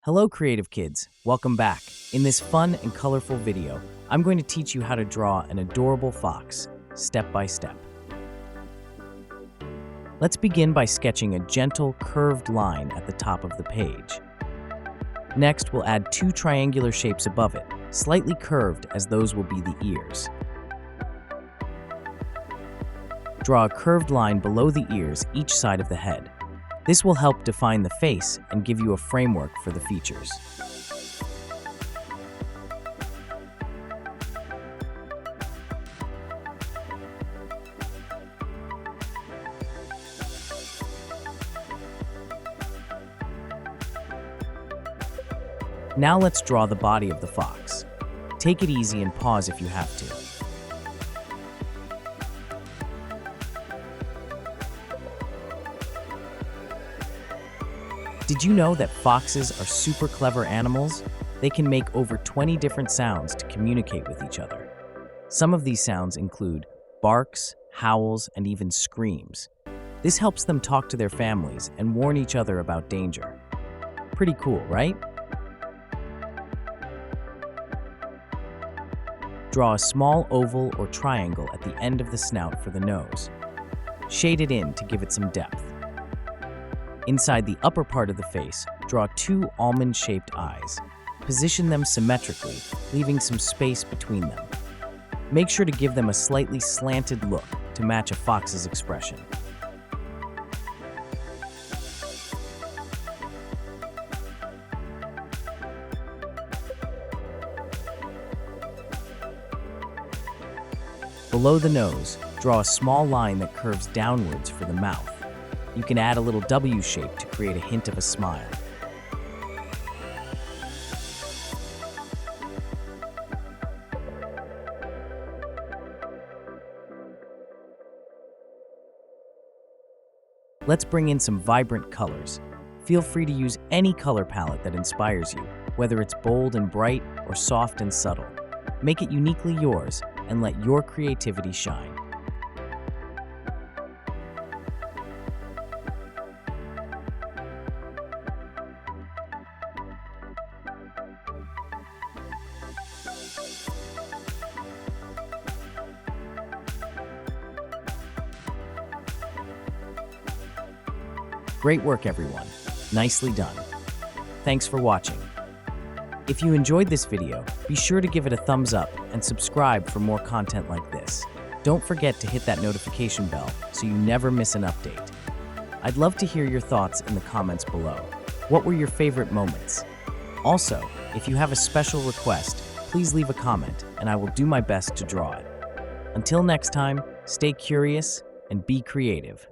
Hello creative kids, welcome back. In this fun and colorful video, I'm going to teach you how to draw an adorable fox, step by step. Let's begin by sketching a gentle, curved line at the top of the page. Next, we'll add two triangular shapes above it, slightly curved as those will be the ears. Draw a curved line below the ears each side of the head. This will help define the face and give you a framework for the features. Now let's draw the body of the fox. Take it easy and pause if you have to. Did you know that foxes are super clever animals? They can make over 20 different sounds to communicate with each other. Some of these sounds include barks, howls, and even screams. This helps them talk to their families and warn each other about danger. Pretty cool, right? Draw a small oval or triangle at the end of the snout for the nose. Shade it in to give it some depth. Inside the upper part of the face, draw two almond-shaped eyes. Position them symmetrically, leaving some space between them. Make sure to give them a slightly slanted look to match a fox's expression. Below the nose, draw a small line that curves downwards for the mouth. You can add a little W shape to create a hint of a smile. Let's bring in some vibrant colors. Feel free to use any color palette that inspires you, whether it's bold and bright or soft and subtle. Make it uniquely yours and let your creativity shine. Great work, everyone. Nicely done. Thanks for watching. If you enjoyed this video, be sure to give it a thumbs up and subscribe for more content like this. Don't forget to hit that notification bell so you never miss an update. I'd love to hear your thoughts in the comments below. What were your favorite moments? Also, if you have a special request, please leave a comment and I will do my best to draw it. Until next time, stay curious and be creative.